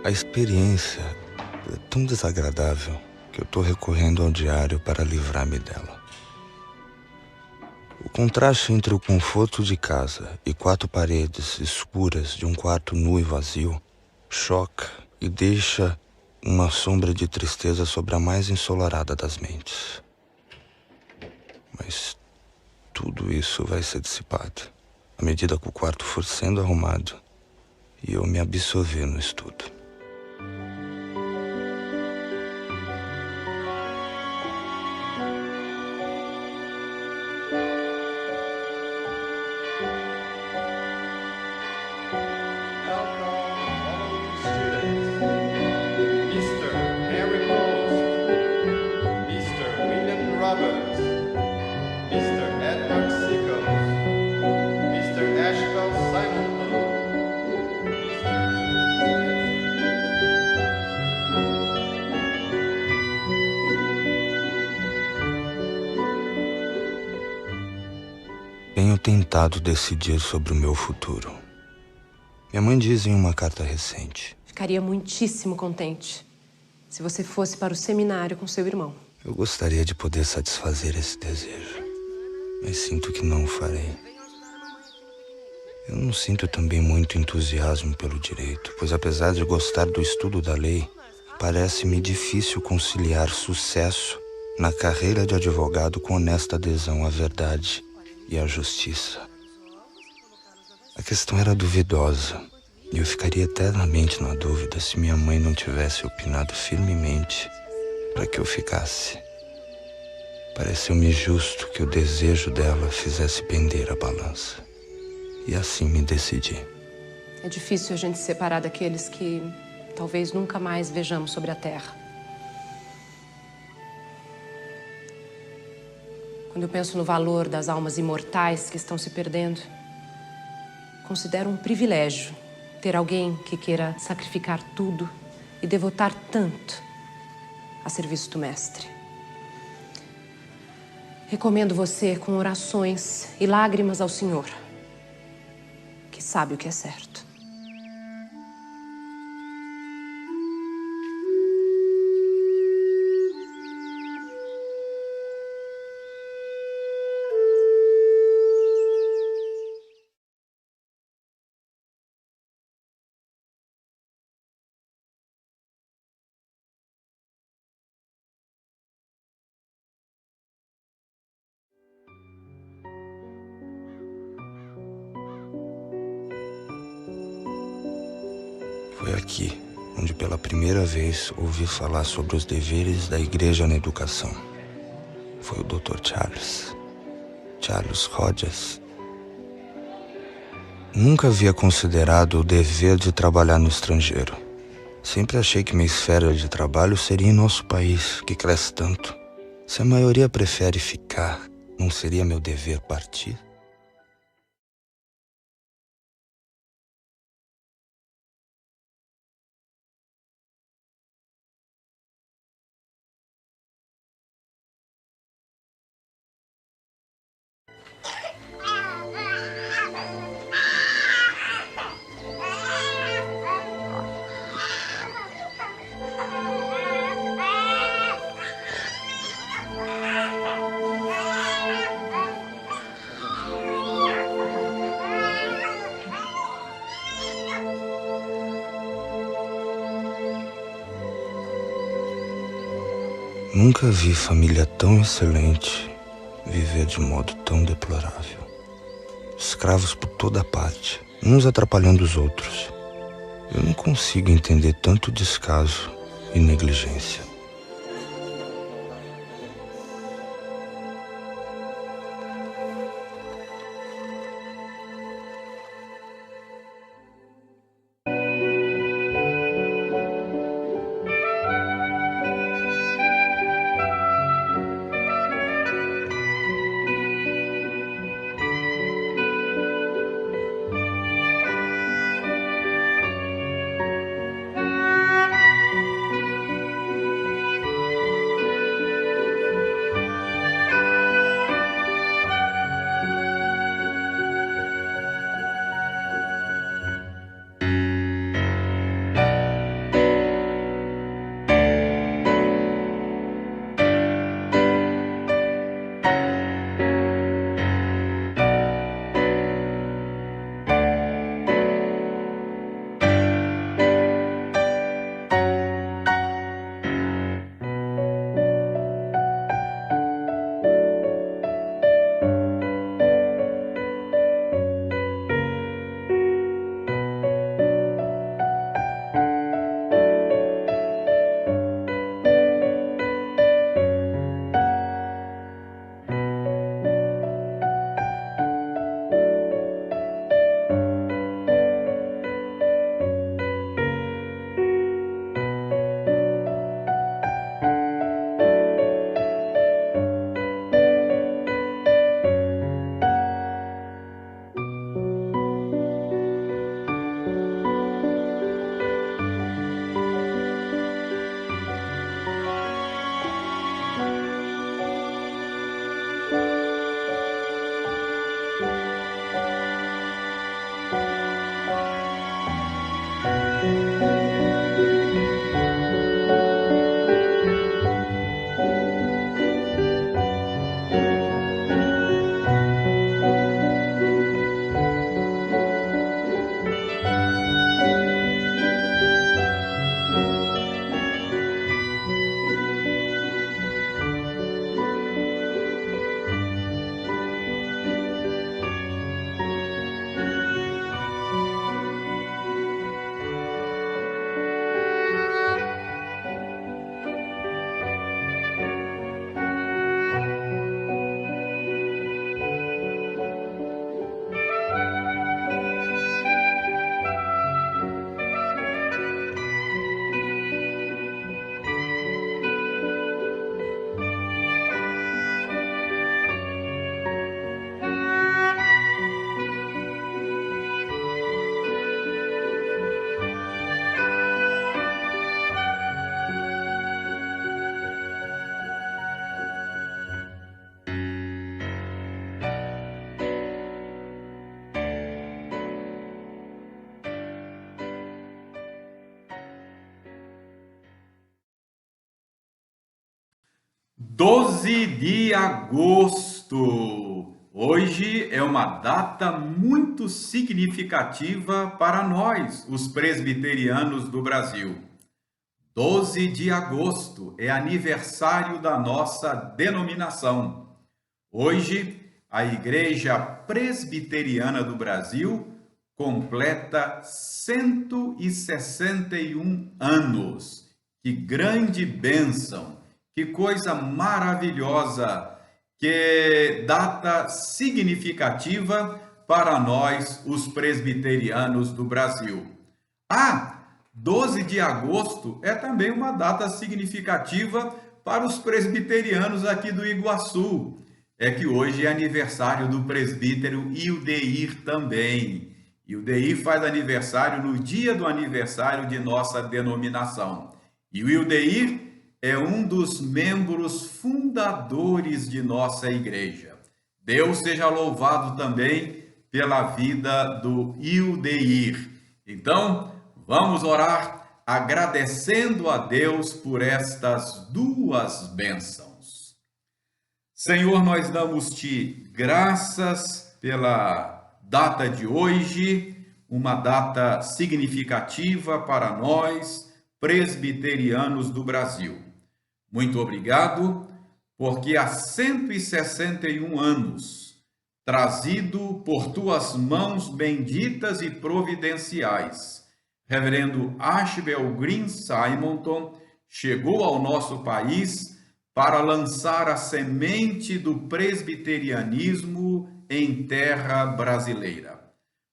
A experiência é tão desagradável que eu tô recorrendo ao diário para livrar-me dela. O contraste entre o conforto de casa e 4 paredes escuras de um quarto nu e vazio choca e deixa uma sombra de tristeza sobre a mais ensolarada das mentes. Mas tudo isso vai ser dissipado à medida que o quarto for sendo arrumado e eu me absorver no estudo. Tenho tentado decidir sobre o meu futuro. Minha mãe diz em uma carta recente: ficaria muitíssimo contente se você fosse para o seminário com seu irmão. eu gostaria de poder satisfazer esse desejo, mas sinto que não o farei. Eu não sinto também muito entusiasmo pelo direito, pois apesar de gostar do estudo da lei, parece-me difícil conciliar sucesso na carreira de advogado com honesta adesão à verdade e à justiça. A questão era duvidosa, e eu ficaria eternamente na dúvida se minha mãe não tivesse opinado firmemente para que eu ficasse. Pareceu-me justo que o desejo dela fizesse pender a balança. E assim me decidi. É difícil a gente se separar daqueles que talvez nunca mais vejamos sobre a Terra. Quando eu penso no valor das almas imortais que estão se perdendo, considero um privilégio ter alguém que queira sacrificar tudo e devotar tanto a serviço do Mestre. Recomendo você com orações e lágrimas ao Senhor, que sabe o que é certo. Foi aqui onde pela primeira vez ouvi falar sobre os deveres da igreja na educação. Foi o Dr. Charles Rogers. Nunca havia considerado o dever de trabalhar no estrangeiro. Sempre achei que minha esfera de trabalho seria em nosso país, que cresce tanto. Se a maioria prefere ficar, não seria meu dever partir? Nunca vi família tão excelente viver de modo tão deplorável. Escravos por toda parte, uns atrapalhando os outros. Eu não consigo entender tanto descaso e negligência. 12 de agosto. Hoje é uma data muito significativa para nós, os presbiterianos do Brasil. 12 de agosto é aniversário da nossa denominação. Hoje, a Igreja Presbiteriana do Brasil completa 161 anos. Que grande bênção! Que coisa maravilhosa, que data significativa para nós, os presbiterianos do Brasil. 12 de agosto é também uma data significativa para os presbiterianos aqui do Iguaçu. É que hoje é aniversário do presbítero Ildeir também. Ildeir faz aniversário no dia do aniversário de nossa denominação. E o Ildeir é um dos membros fundadores de nossa igreja. Deus seja louvado também pela vida do Ildeir. Então, vamos orar agradecendo a Deus por estas duas bênçãos. Senhor, nós damos-te graças pela data de hoje, uma data significativa para nós, presbiterianos do Brasil. Muito obrigado, porque há 161 anos, trazido por tuas mãos benditas e providenciais, Reverendo Ashbel Green Simonton chegou ao nosso país para lançar a semente do presbiterianismo em terra brasileira.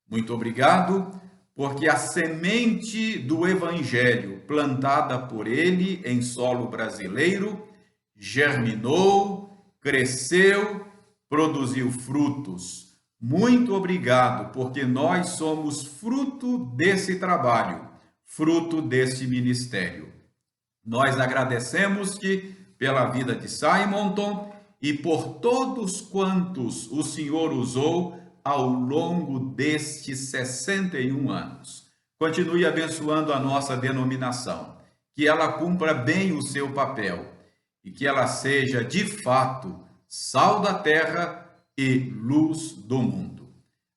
Muito obrigado, porque a semente do Evangelho plantada por ele em solo brasileiro germinou, cresceu, produziu frutos. Muito obrigado, porque nós somos fruto desse trabalho, fruto desse ministério. Nós agradecemos-te pela vida de Simonton e por todos quantos o Senhor usou ao longo destes 61 anos. Continue abençoando a nossa denominação, que ela cumpra bem o seu papel e que ela seja, de fato, sal da terra e luz do mundo.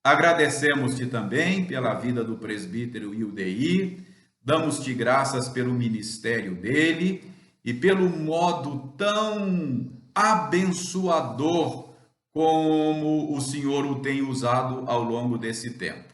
Agradecemos-te também pela vida do presbítero Ildeir, damos-te graças pelo ministério dele e pelo modo tão abençoador como o Senhor o tem usado ao longo desse tempo.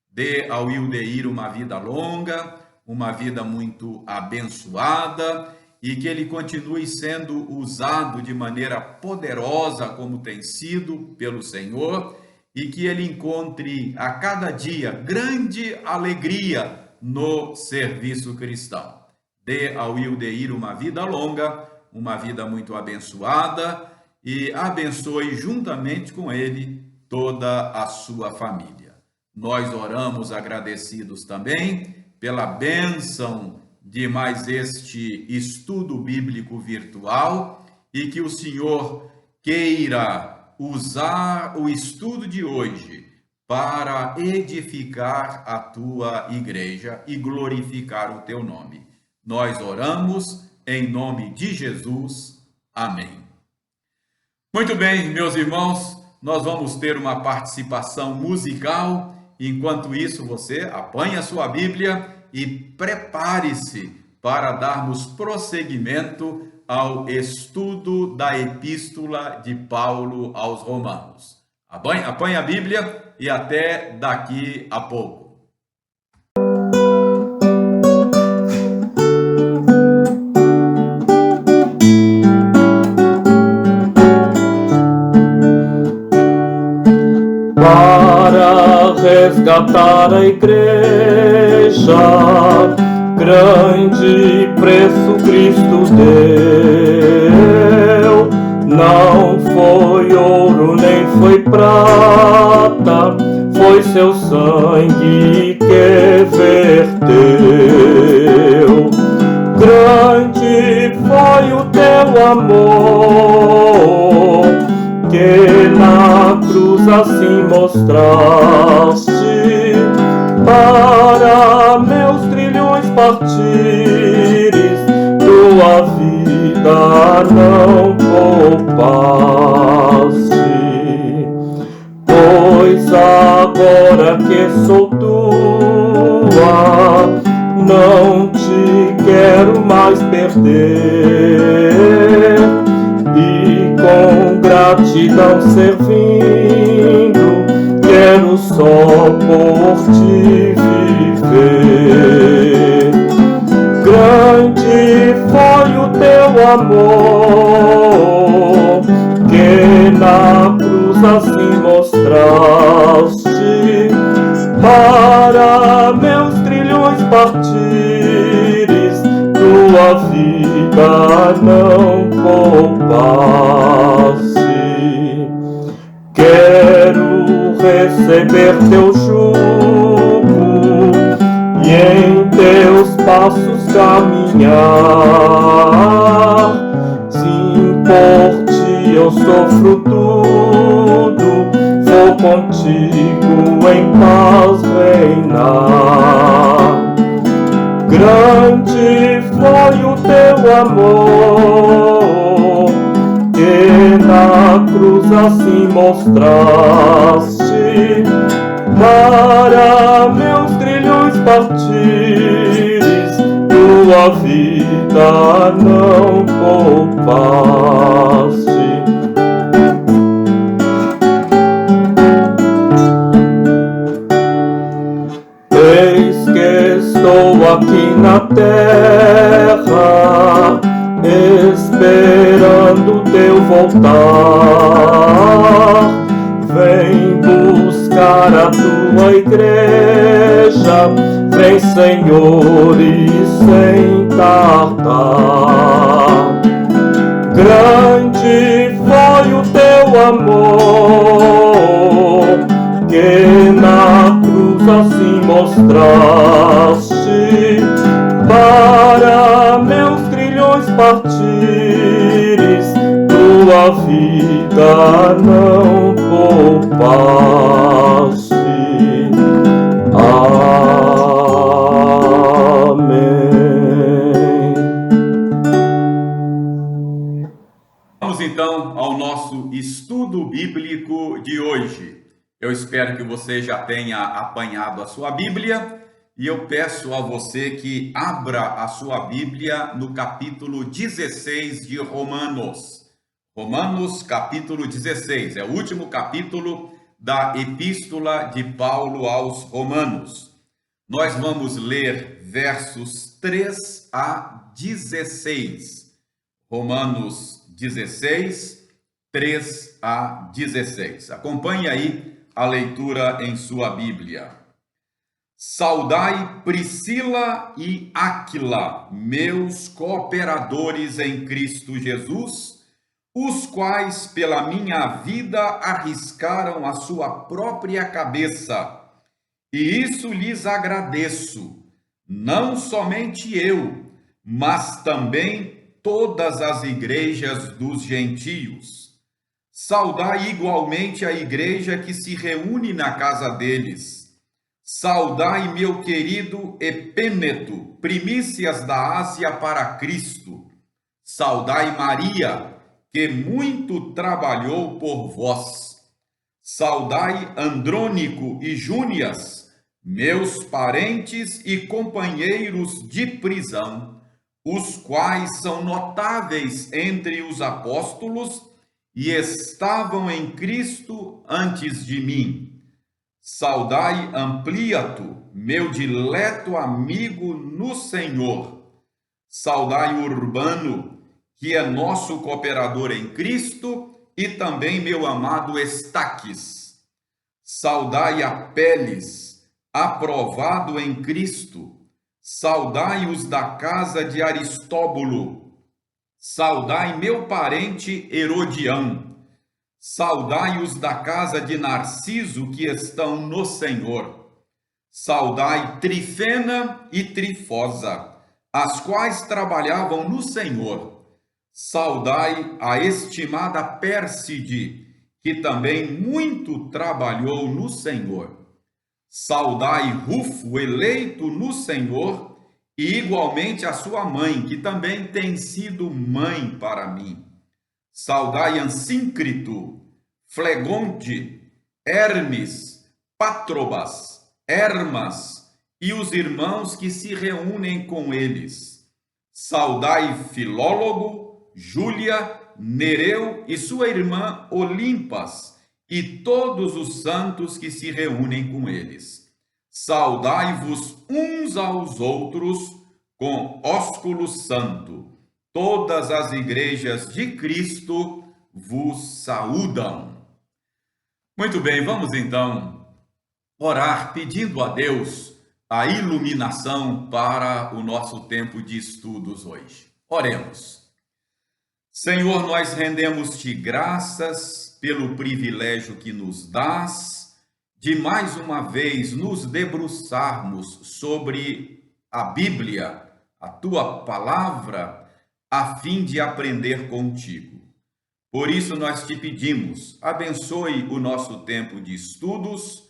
Dê ao Ildeir uma vida longa, uma vida muito abençoada e que ele continue sendo usado de maneira poderosa como tem sido pelo Senhor e que ele encontre a cada dia grande alegria no serviço cristão. Dê ao Ildeir uma vida longa, uma vida muito abençoada e abençoe juntamente com ele toda a sua família. Nós oramos agradecidos também pela bênção de mais este estudo bíblico virtual e que o Senhor queira usar o estudo de hoje para edificar a tua igreja e glorificar o teu nome. Nós oramos em nome de Jesus. Amém. Muito bem, meus irmãos, nós vamos ter uma participação musical. Enquanto isso, você apanha a sua Bíblia e prepare-se para darmos prosseguimento ao estudo da Epístola de Paulo aos Romanos. Apanhe a Bíblia e até daqui a pouco. Para resgatar a igreja, grande preço Cristo deu. Não foi ouro nem foi prata, foi seu sangue que verteu. Grande foi o teu amor, que na cruz assim mostraste, para meus trilhões partires, tua vida não poupaste. Pois agora que sou tua, não te quero mais perder, e com gratidão servindo, quero só por ti viver. Grande foi o teu amor, que na cruz assim mostraste, para meus trilhões partires, tua vida não poupaste. Quero receber teu jugo e em teus passos caminhar. Sim, por ti eu sofro tudo, vou contigo em paz reinar. Grande foi o teu amor, que na cruz assim mostraste, para meus trilhões partires, tua vida não poupaste. Eis que estou aqui na terra, esperando teu voltar. Vem buscar a tua igreja, vem, Senhor, e sem tardar. Grande foi o teu amor, que na cruz assim mostraste, para meus trilhões partires, tua vida não poupaste. Amém. Vamos então ao nosso estudo bíblico de hoje. Eu espero que você já tenha apanhado a sua Bíblia e eu peço a você que abra a sua Bíblia no capítulo 16 de Romanos. Romanos, capítulo 16, é o último capítulo da Epístola de Paulo aos Romanos. Nós vamos ler versos 3 a 16. Romanos 16, 3 a 16. Acompanhe aí a leitura em sua Bíblia. Saudai Priscila e Áquila, meus cooperadores em Cristo Jesus, os quais pela minha vida arriscaram a sua própria cabeça, e isso lhes agradeço, não somente eu, mas também todas as igrejas dos gentios. Saudai igualmente a igreja que se reúne na casa deles. Saudai meu querido Epêneto, primícias da Ásia para Cristo. Saudai Maria, que muito trabalhou por vós. Saudai Andrônico e Júnias, meus parentes e companheiros de prisão, os quais são notáveis entre os apóstolos e estavam em Cristo antes de mim. Saudai Ampliato, meu dileto amigo no Senhor. Saudai Urbano, que é nosso cooperador em Cristo, e também meu amado Estaques. Saudai Apeles, aprovado em Cristo. Saudai os da casa de Aristóbulo. Saudai meu parente Herodião. Saudai os da casa de Narciso, que estão no Senhor. Saudai Trifena e Trifosa, as quais trabalhavam no Senhor. Saudai a estimada Pérside, que também muito trabalhou no Senhor. Saudai Rufo, eleito no Senhor, e igualmente a sua mãe, que também tem sido mãe para mim. Saudai Ansíncrito, Flegonte, Hermes, Patrobas, Hermas e os irmãos que se reúnem com eles. Saudai Filólogo, Júlia, Nereu e sua irmã Olimpas, e todos os santos que se reúnem com eles. Saudai-vos uns aos outros com ósculo santo. Todas as igrejas de Cristo vos saúdam. Muito bem, vamos então orar pedindo a Deus a iluminação para o nosso tempo de estudos hoje. Oremos. Senhor, nós rendemos-te graças pelo privilégio que nos dás de mais uma vez nos debruçarmos sobre a Bíblia, a tua palavra, a fim de aprender contigo. Por isso nós te pedimos, abençoe o nosso tempo de estudos,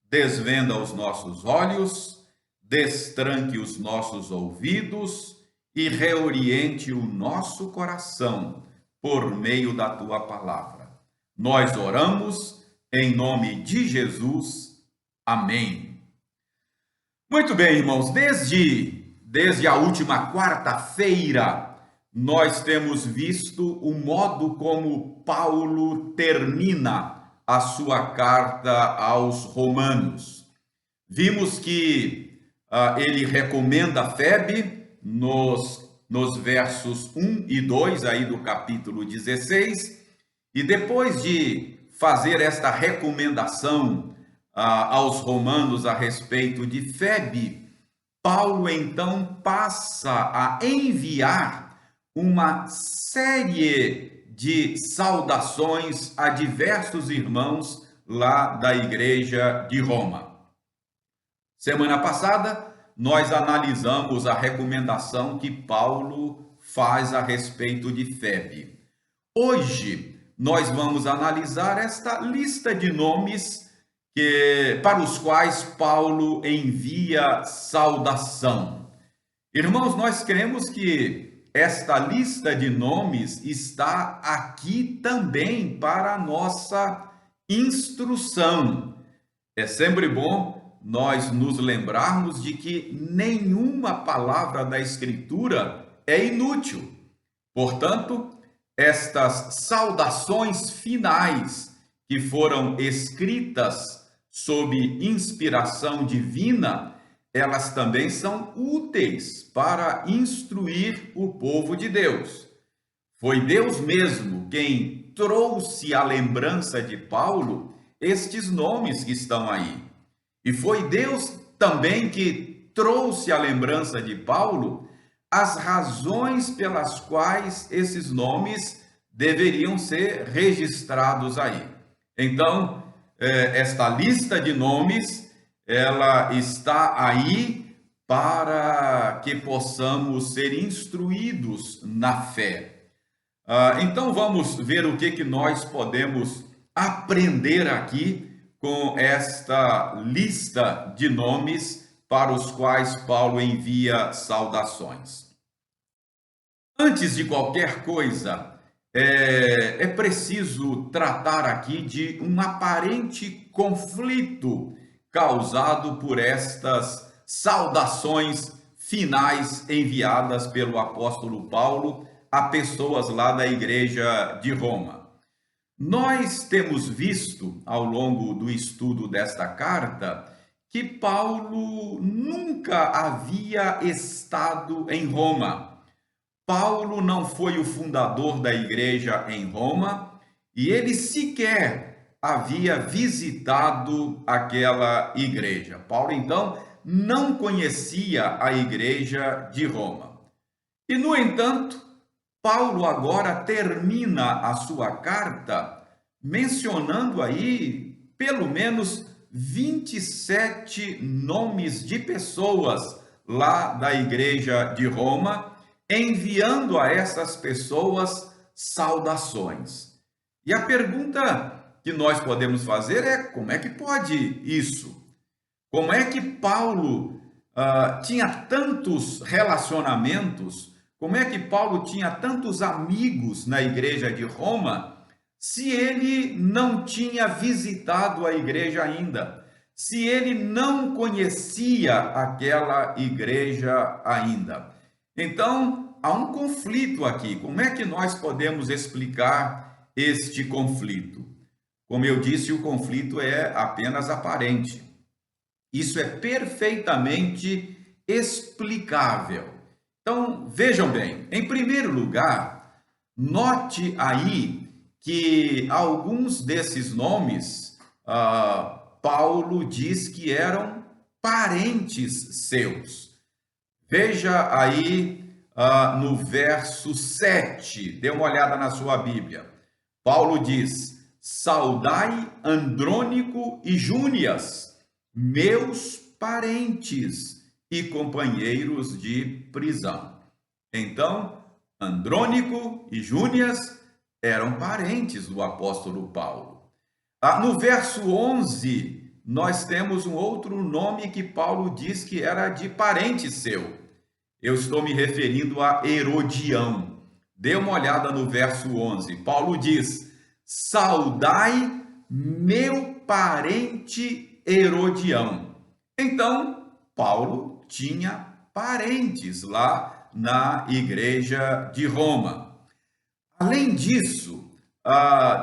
desvenda os nossos olhos, destranque os nossos ouvidos e reoriente o nosso coração por meio da tua palavra. Nós oramos em nome de Jesus. Amém. Muito bem, irmãos, desde a última quarta-feira, nós temos visto o modo como Paulo termina a sua carta aos Romanos. Vimos que ele recomenda a Febe nos versos 1 e 2 aí do capítulo 16, e depois de fazer esta recomendação aos romanos a respeito de Febe, Paulo então passa a enviar uma série de saudações a diversos irmãos lá da igreja de Roma. Semana passada, nós analisamos a recomendação que Paulo faz a respeito de Febe. Hoje, nós vamos analisar esta lista de nomes para os quais Paulo envia saudação. Irmãos, nós cremos que esta lista de nomes está aqui também para a nossa instrução. É sempre bom nós nos lembrarmos de que nenhuma palavra da Escritura é inútil. Portanto, estas saudações finais que foram escritas sob inspiração divina, elas também são úteis para instruir o povo de Deus. Foi Deus mesmo quem trouxe à lembrança de Paulo estes nomes que estão aí. E foi Deus também que trouxe à lembrança de Paulo as razões pelas quais esses nomes deveriam ser registrados aí. Então, esta lista de nomes, ela está aí para que possamos ser instruídos na fé. Então, vamos ver o que nós podemos aprender aqui com esta lista de nomes para os quais Paulo envia saudações. Antes de qualquer coisa, é preciso tratar aqui de um aparente conflito causado por estas saudações finais enviadas pelo apóstolo Paulo a pessoas lá da igreja de Roma. Nós temos visto, ao longo do estudo desta carta, que Paulo nunca havia estado em Roma. Paulo não foi o fundador da igreja em Roma e ele sequer havia visitado aquela igreja. Paulo, então, não conhecia a igreja de Roma. E, no entanto, Paulo agora termina a sua carta mencionando aí pelo menos 27 nomes de pessoas lá da igreja de Roma, enviando a essas pessoas saudações. E a pergunta que nós podemos fazer é: como é que pode isso? Como é que Paulo tinha tantos relacionamentos como é que Paulo tinha tantos amigos na igreja de Roma, se ele não tinha visitado a igreja ainda, se ele não conhecia aquela igreja ainda. Então, há um conflito aqui. Como é que nós podemos explicar este conflito? Como eu disse, o conflito é apenas aparente. Isso é perfeitamente explicável. Então, vejam bem, em primeiro lugar, note aí que alguns desses nomes, Paulo diz que eram parentes seus. Veja aí no verso 7, dê uma olhada na sua Bíblia. Paulo diz: saudai Andrônico e Júnias, meus parentes e companheiros de prisão. Então, Andrônico e Júnias eram parentes do apóstolo Paulo. No verso 11, nós temos um outro nome que Paulo diz que era de parente seu. Eu estou me referindo a Herodião. Dê uma olhada no verso 11. Paulo diz: saudai meu parente Herodião. Então, Paulo tinha parentes lá na igreja de Roma. Além disso,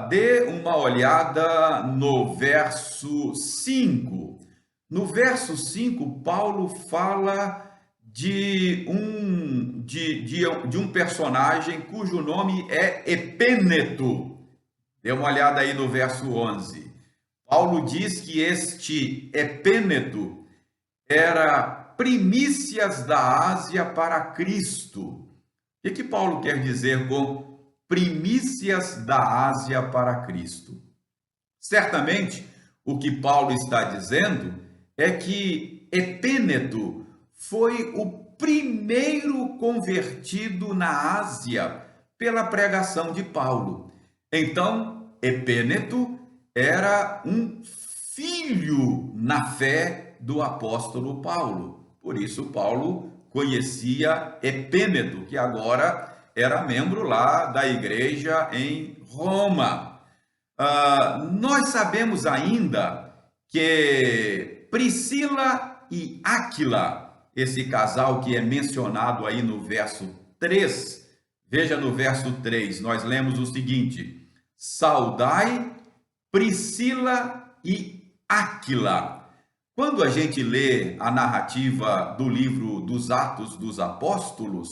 dê uma olhada no verso 5. No verso 5, Paulo fala de um personagem cujo nome é Epêneto. Dê uma olhada aí no verso 11. Paulo diz que este Epêneto era primícias da Ásia para Cristo. O que Paulo quer dizer com primícias da Ásia para Cristo? Certamente, o que Paulo está dizendo é que Epêneto foi o primeiro convertido na Ásia pela pregação de Paulo. Então, Epêneto era um filho na fé do apóstolo Paulo. Por isso, Paulo conhecia Epêneto, que agora era membro lá da igreja em Roma. Nós sabemos ainda que Priscila e Áquila, esse casal que é mencionado aí no verso 3, veja no verso 3, nós lemos o seguinte: saudai Priscila e Áquila. Quando a gente lê a narrativa do livro dos Atos dos Apóstolos,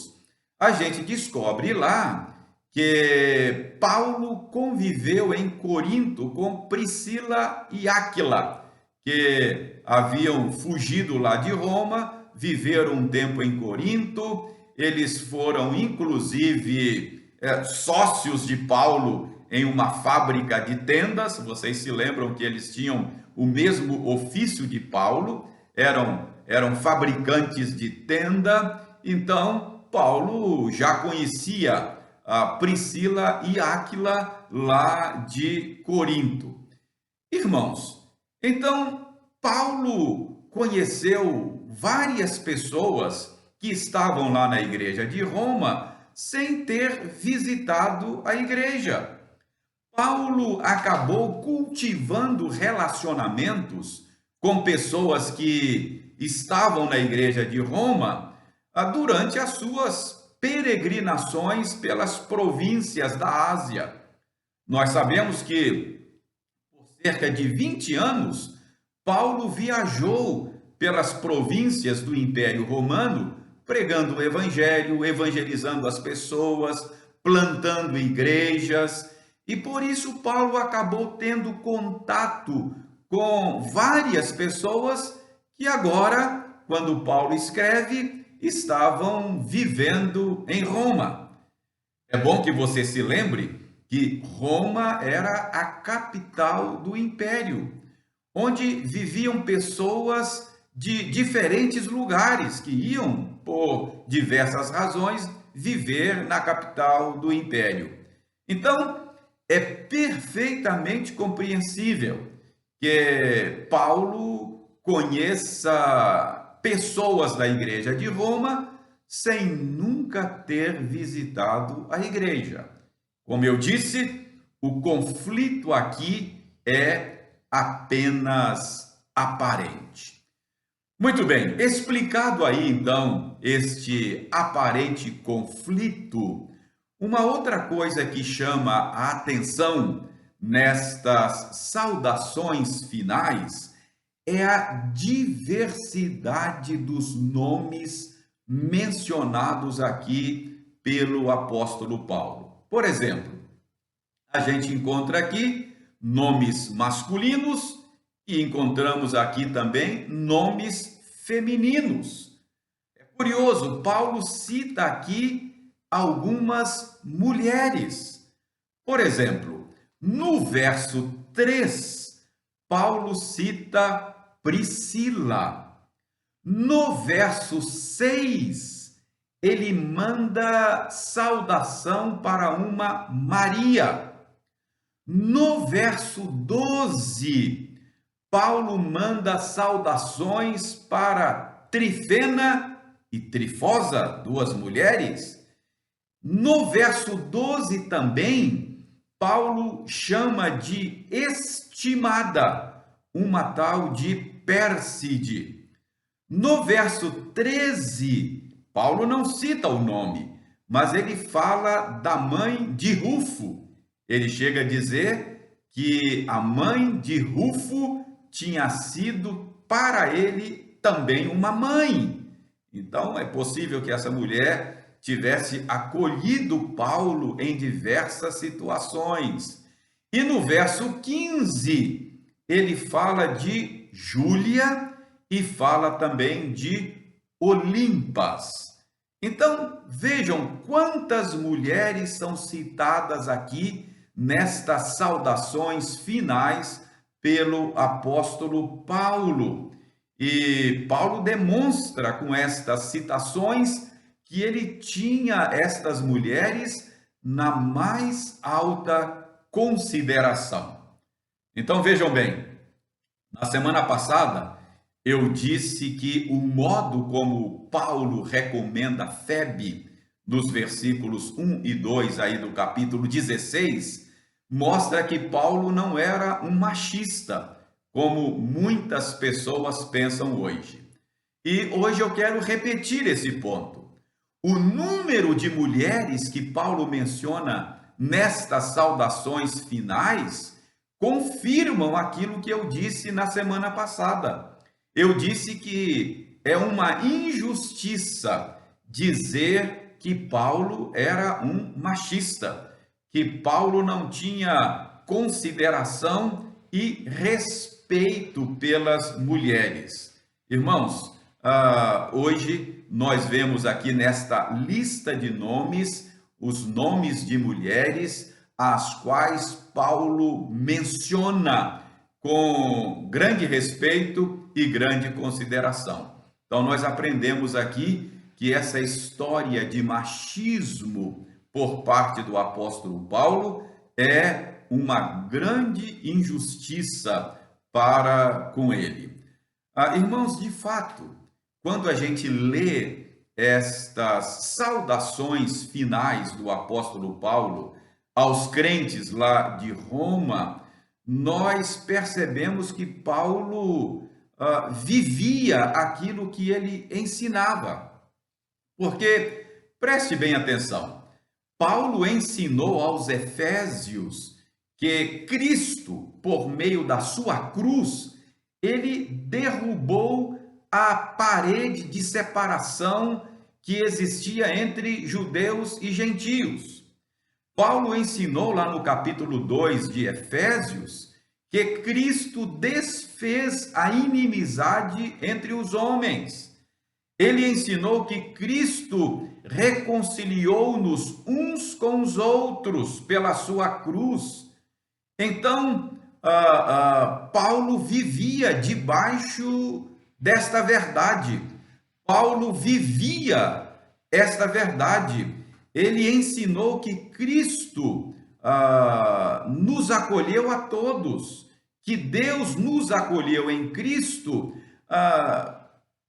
a gente descobre lá que Paulo conviveu em Corinto com Priscila e Áquila, que haviam fugido lá de Roma, viveram um tempo em Corinto. Eles foram, inclusive, sócios de Paulo em uma fábrica de tendas. Vocês se lembram que eles tinham o mesmo ofício de Paulo, eram fabricantes de tenda. Então, Paulo já conhecia a Priscila e Áquila lá de Corinto. Irmãos, então, Paulo conheceu várias pessoas que estavam lá na igreja de Roma sem ter visitado a igreja. Paulo acabou cultivando relacionamentos com pessoas que estavam na igreja de Roma durante as suas peregrinações pelas províncias da Ásia. Nós sabemos que, por cerca de 20 anos, Paulo viajou pelas províncias do Império Romano, pregando o evangelho, evangelizando as pessoas, plantando igrejas. E por isso Paulo acabou tendo contato com várias pessoas que agora, quando Paulo escreve, estavam vivendo em Roma. É bom que você se lembre que Roma era a capital do império, onde viviam pessoas de diferentes lugares que iam, por diversas razões, viver na capital do império. Então, é perfeitamente compreensível que Paulo conheça pessoas da igreja de Roma sem nunca nunca ter visitado a igreja. Como eu disse, o conflito aqui é apenas aparente. Muito bem, explicado aí então este aparente conflito, uma outra coisa que chama a atenção nestas saudações finais é a diversidade dos nomes mencionados aqui pelo apóstolo Paulo. Por exemplo, a gente encontra aqui nomes masculinos e encontramos aqui também nomes femininos. É curioso, Paulo cita aqui algumas mulheres. Por exemplo, no verso 3, Paulo cita Priscila. No verso 6, ele manda saudação para uma Maria. No verso 12, Paulo manda saudações para Trifena e Trifosa, duas mulheres. No verso 12 também, Paulo chama de estimada uma tal de Pérside. No verso 13, Paulo não cita o nome, mas ele fala da mãe de Rufo. Ele chega a dizer que a mãe de Rufo tinha sido para ele também uma mãe. Então, é possível que essa mulher tivesse acolhido Paulo em diversas situações. E no verso 15, ele fala de Júlia e fala também de Olimpas. Então, vejam quantas mulheres são citadas aqui nestas saudações finais pelo apóstolo Paulo. E Paulo demonstra com estas citações que ele tinha estas mulheres na mais alta consideração. Então vejam bem, na semana passada eu disse que o modo como Paulo recomenda Febe nos versículos 1 e 2 aí do capítulo 16 mostra que Paulo não era um machista, como muitas pessoas pensam hoje. E hoje eu quero repetir esse ponto. O número de mulheres que Paulo menciona nestas saudações finais confirmam aquilo que eu disse na semana passada. Eu disse que é uma injustiça dizer que Paulo era um machista, que Paulo não tinha consideração e respeito pelas mulheres. Irmãos, hoje nós vemos aqui nesta lista de nomes, os nomes de mulheres, as quais Paulo menciona com grande respeito e grande consideração. Então nós aprendemos aqui que essa história de machismo por parte do apóstolo Paulo é uma grande injustiça para com ele. Irmãos, de fato, quando a gente lê estas saudações finais do apóstolo Paulo aos crentes lá de Roma, nós percebemos que Paulo vivia aquilo que ele ensinava. Porque, preste bem atenção, Paulo ensinou aos efésios que Cristo, por meio da sua cruz, ele derrubou a parede de separação que existia entre judeus e gentios. Paulo ensinou lá no capítulo 2 de Efésios que Cristo desfez a inimizade entre os homens. Ele ensinou que Cristo reconciliou-nos uns com os outros pela sua cruz. Então, Paulo vivia debaixo desta verdade. Paulo vivia esta verdade. Ele ensinou que Cristo nos acolheu a todos, que Deus nos acolheu em Cristo,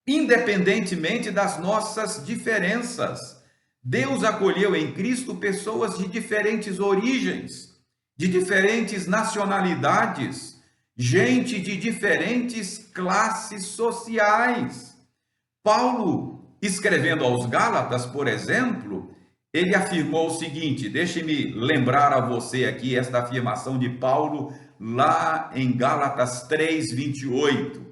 independentemente das nossas diferenças. Deus acolheu em Cristo pessoas de diferentes origens, de diferentes nacionalidades, gente de diferentes classes sociais. Paulo, escrevendo aos Gálatas, por exemplo, ele afirmou o seguinte, deixe-me lembrar a você aqui esta afirmação de Paulo lá em Gálatas 3:28.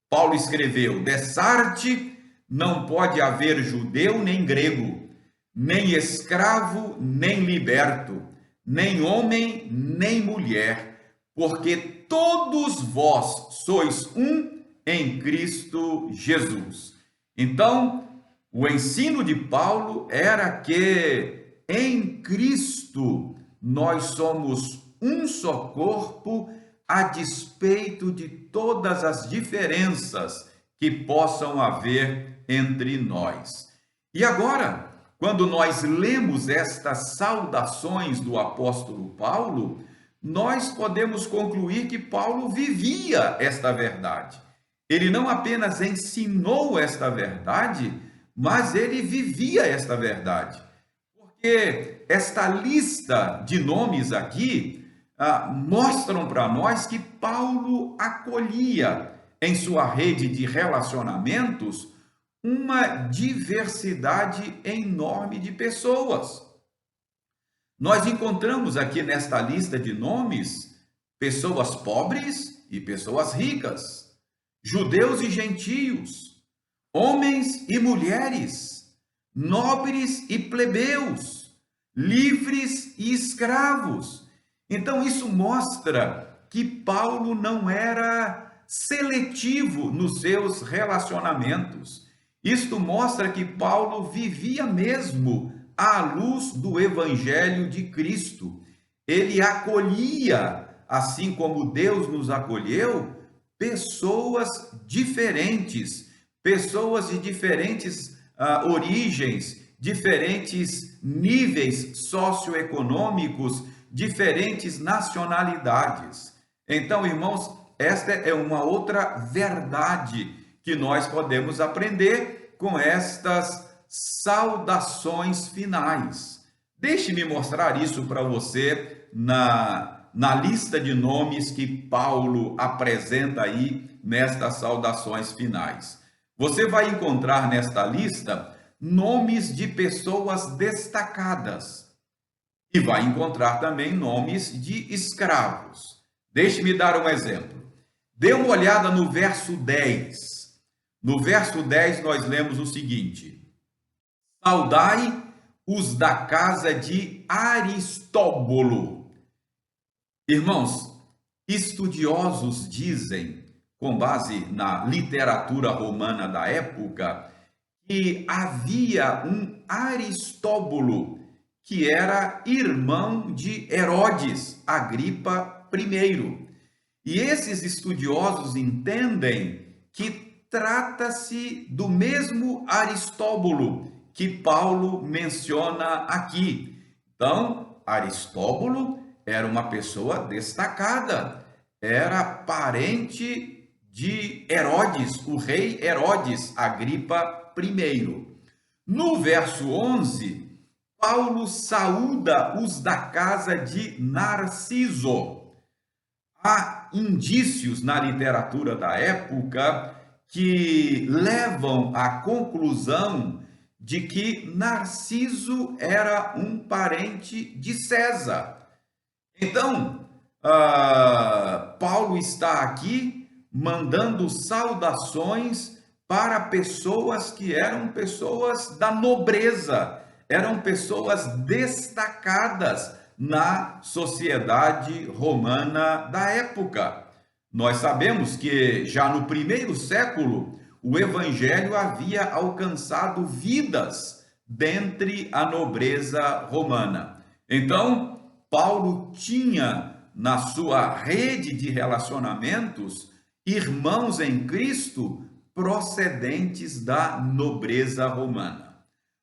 Paulo escreveu: dessarte não pode haver judeu nem grego, nem escravo nem liberto, nem homem nem mulher, porque todos vós sois um em Cristo Jesus. Então, o ensino de Paulo era que em Cristo nós somos um só corpo, a despeito de todas as diferenças que possam haver entre nós. E agora, quando nós lemos estas saudações do apóstolo Paulo, nós podemos concluir que Paulo vivia esta verdade. Ele não apenas ensinou esta verdade, mas ele vivia esta verdade. Porque esta lista de nomes aqui mostram para nós que Paulo acolhia em sua rede de relacionamentos uma diversidade enorme de pessoas. Nós encontramos aqui nesta lista de nomes pessoas pobres e pessoas ricas, judeus e gentios, homens e mulheres, nobres e plebeus, livres e escravos. Então isso mostra que Paulo não era seletivo nos seus relacionamentos. Isto mostra que Paulo vivia mesmo à luz do Evangelho de Cristo. Ele acolhia, assim como Deus nos acolheu, pessoas diferentes, pessoas de diferentes origens, diferentes níveis socioeconômicos, diferentes nacionalidades. Então, irmãos, esta é uma outra verdade que nós podemos aprender com estas saudações finais. Deixe-me mostrar isso para você na lista de nomes que Paulo apresenta aí nestas saudações finais. Você vai encontrar nesta lista nomes de pessoas destacadas e vai encontrar também nomes de escravos. Deixe-me dar um exemplo. Dê uma olhada no verso 10. No verso 10 nós lemos o seguinte: saudai os da casa de Aristóbulo. Irmãos, estudiosos dizem, com base na literatura romana da época, que havia um Aristóbulo, que era irmão de Herodes Agripa I. E esses estudiosos entendem que trata-se do mesmo Aristóbulo que Paulo menciona aqui. Então, Aristóbulo era uma pessoa destacada, era parente de Herodes, o rei Herodes Agripa I. No verso 11, Paulo saúda os da casa de Narciso. Há indícios na literatura da época que levam à conclusão de que Narciso era um parente de César. Então, Paulo está aqui mandando saudações para pessoas que eram pessoas da nobreza, eram pessoas destacadas na sociedade romana da época. Nós sabemos que já no primeiro século o evangelho havia alcançado vidas dentre a nobreza romana. Então, Paulo tinha na sua rede de relacionamentos irmãos em Cristo procedentes da nobreza romana.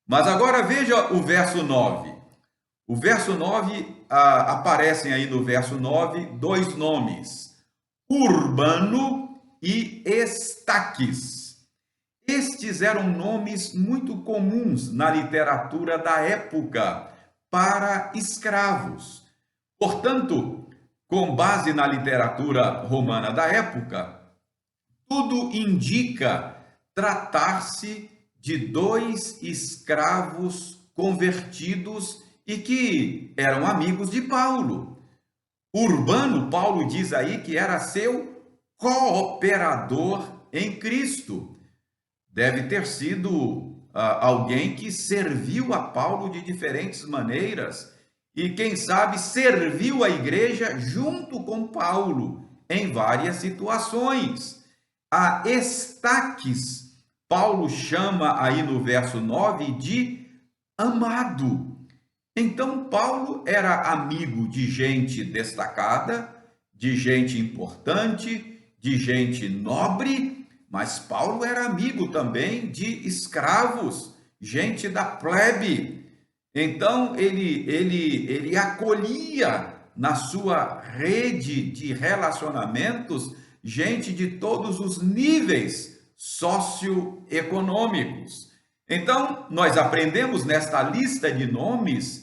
Mas agora veja o verso 9. O verso 9, aparecem aí no verso 9 dois nomes, Urbano e Estaques. Estes eram nomes muito comuns na literatura da época para escravos. Portanto, com base na literatura romana da época, tudo indica tratar-se de dois escravos convertidos e que eram amigos de Paulo. Urbano, Paulo diz aí que era seu cooperador em Cristo. Deve ter sido alguém que serviu a Paulo de diferentes maneiras e, quem sabe, serviu a igreja junto com Paulo em várias situações. A Estaques, Paulo chama aí no verso 9 de amado. Então, Paulo era amigo de gente destacada, de gente importante, de gente nobre, mas Paulo era amigo também de escravos, gente da plebe. Então, ele acolhia na sua rede de relacionamentos gente de todos os níveis socioeconômicos. Então, nós aprendemos nesta lista de nomes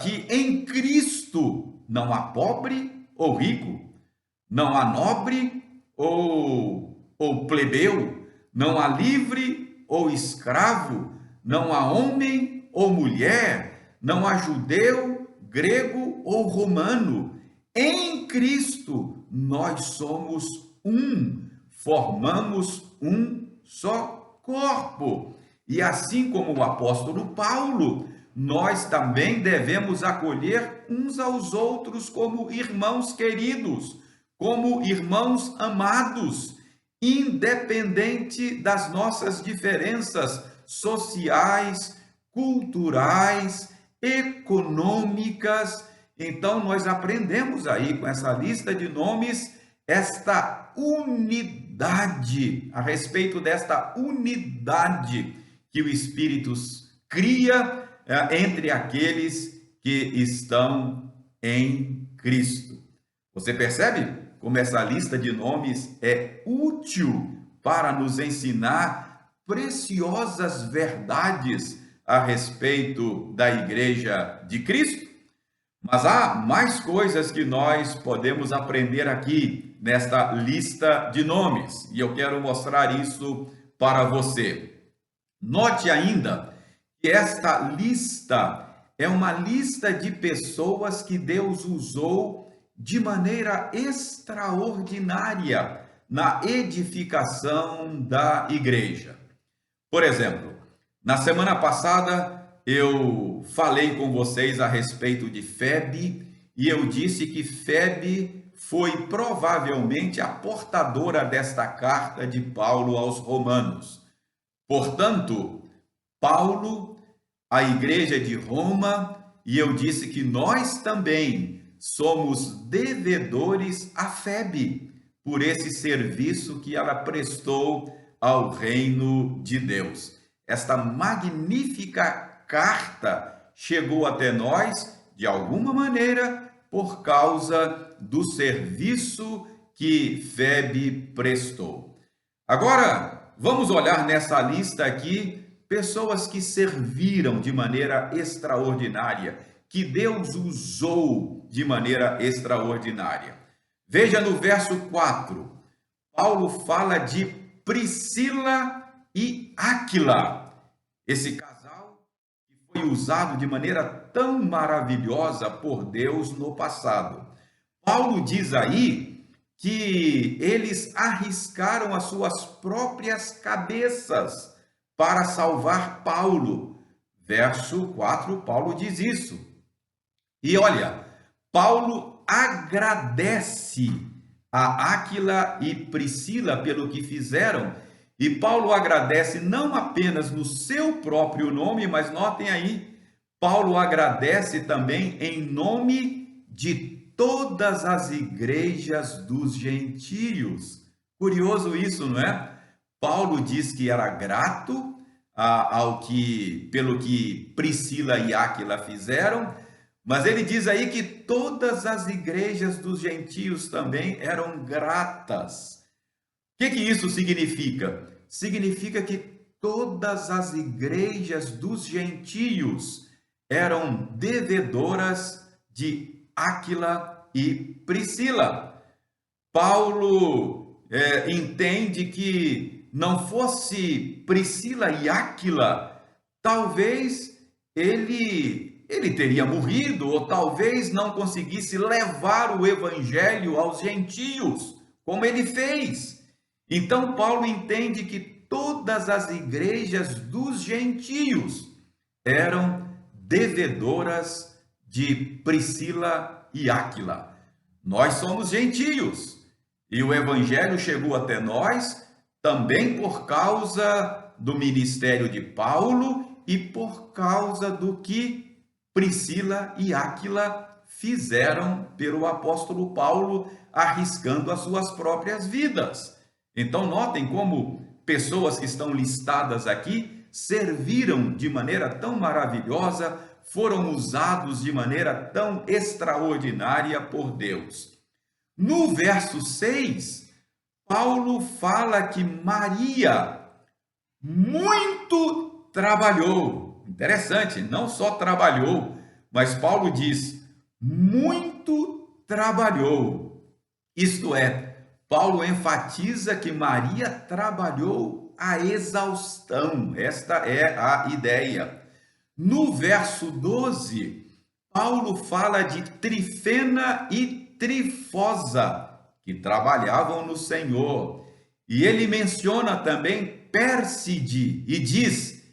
que em Cristo não há pobre ou rico, não há nobre ou plebeu, não há livre ou escravo, não há homem ou mulher, não há judeu, grego ou romano. Em Cristo nós somos um, formamos um só corpo. E assim como o apóstolo Paulo, nós também devemos acolher uns aos outros como irmãos queridos, como irmãos amados, independente das nossas diferenças sociais, culturais, econômicas. Então, nós aprendemos aí com essa lista de nomes esta unidade, a respeito desta unidade que o Espírito cria entre aqueles que estão em Cristo. Você percebe como essa lista de nomes é útil para nos ensinar preciosas verdades a respeito da Igreja de Cristo? Mas há mais coisas que nós podemos aprender aqui nesta lista de nomes, e eu quero mostrar isso para você. Note ainda que esta lista é uma lista de pessoas que Deus usou de maneira extraordinária na edificação da igreja. Por exemplo, na semana passada eu falei com vocês a respeito de Febe e eu disse que Febe foi provavelmente a portadora desta carta de Paulo aos Romanos. Portanto, Paulo, a igreja de Roma, e eu disse que nós também somos devedores a Febe por esse serviço que ela prestou ao reino de Deus. Esta magnífica carta chegou até nós, de alguma maneira, por causa do serviço que Febe prestou. Agora, vamos olhar nessa lista aqui pessoas que serviram de maneira extraordinária, que Deus usou de maneira extraordinária. Veja no verso 4, Paulo fala de Priscila e Áquila, esse casal que foi usado de maneira tão maravilhosa por Deus no passado. Paulo diz aí que eles arriscaram as suas próprias cabeças para salvar Paulo. Verso 4, Paulo diz isso. E olha, Paulo agradece a Áquila e Priscila pelo que fizeram, e Paulo agradece não apenas no seu próprio nome, mas notem aí, Paulo agradece também em nome de todas as igrejas dos gentios. Curioso isso, não é? Paulo diz que era grato pelo que Priscila e Áquila fizeram, mas ele diz aí que todas as igrejas dos gentios também eram gratas. O que isso significa? significa que todas as igrejas dos gentios eram devedoras de Áquila e Priscila. Paulo entende que não fosse Priscila e Áquila, talvez ele teria morrido, ou talvez não conseguisse levar o evangelho aos gentios, como ele fez. Então Paulo entende que todas as igrejas dos gentios eram devedoras de Priscila e Áquila. Nós somos gentios e o evangelho chegou até nós também por causa do ministério de Paulo e por causa do que Priscila e Áquila fizeram pelo apóstolo Paulo, arriscando as suas próprias vidas. Então notem como pessoas que estão listadas aqui serviram de maneira tão maravilhosa, foram usados de maneira tão extraordinária por Deus. No verso 6, Paulo fala que Maria muito trabalhou. Interessante, não só trabalhou, mas Paulo diz, muito trabalhou. Isto é, Paulo enfatiza que Maria trabalhou a exaustão. Esta é a ideia. No verso 12, Paulo fala de Trifena e Trifosa, que trabalhavam no Senhor. E ele menciona também Pérside e diz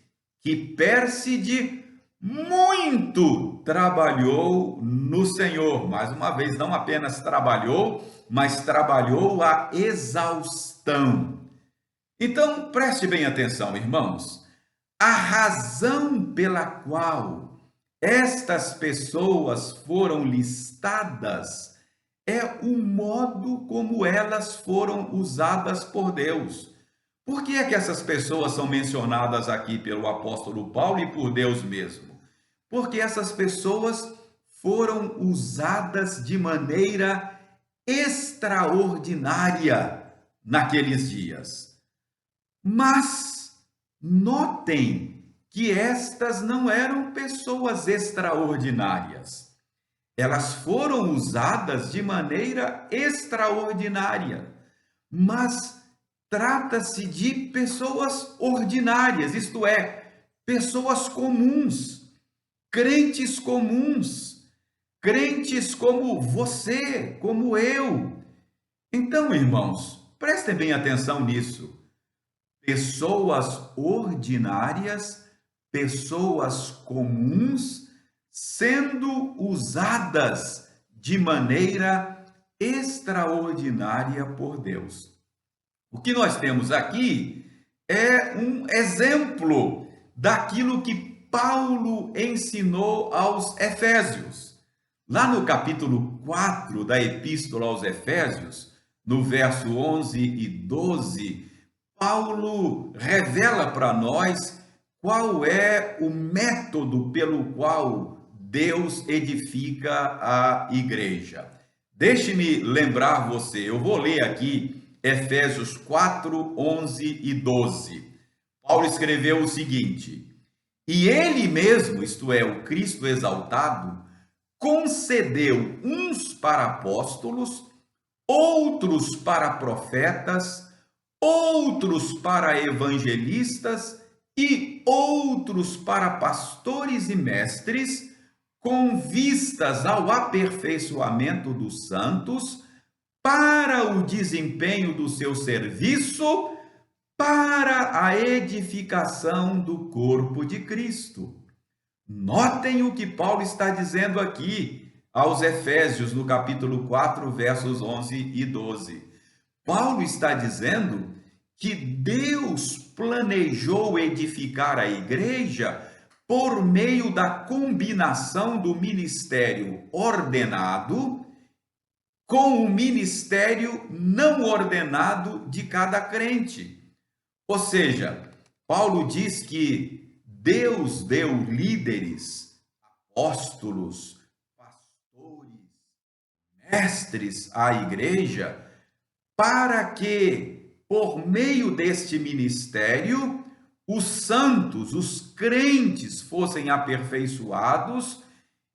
que Pérside muito trabalhou no Senhor. Mais uma vez, não apenas trabalhou, mas trabalhou a exaustão. Então, preste bem atenção, irmãos. A razão pela qual estas pessoas foram listadas é o modo como elas foram usadas por Deus. Por que é que essas pessoas são mencionadas aqui pelo apóstolo Paulo e por Deus mesmo? Porque essas pessoas foram usadas de maneira extraordinária naqueles dias. Mas notem que estas não eram pessoas extraordinárias. Elas foram usadas de maneira extraordinária, mas trata-se de pessoas ordinárias, isto é, pessoas comuns, crentes como você, como eu. Então, irmãos, prestem bem atenção nisso. Pessoas ordinárias, pessoas comuns, sendo usadas de maneira extraordinária por Deus. O que nós temos aqui é um exemplo daquilo que Paulo ensinou aos Efésios. Lá no capítulo 4 da Epístola aos Efésios, no verso 11 e 12, Paulo revela para nós qual é o método pelo qual Deus edifica a igreja. Deixe-me lembrar você, eu vou ler aqui Efésios 4, 11 e 12. Paulo escreveu o seguinte: e ele mesmo, isto é, o Cristo exaltado, concedeu uns para apóstolos, outros para profetas, outros para evangelistas e outros para pastores e mestres, com vistas ao aperfeiçoamento dos santos, para o desempenho do seu serviço, para a edificação do corpo de Cristo. Notem o que Paulo está dizendo aqui aos Efésios, no capítulo 4, versos 11 e 12. Paulo está dizendo que Deus planejou edificar a igreja por meio da combinação do ministério ordenado com o ministério não ordenado de cada crente. Ou seja, Paulo diz que Deus deu líderes, apóstolos, pastores, mestres à igreja para que por meio deste ministério, os santos, os crentes fossem aperfeiçoados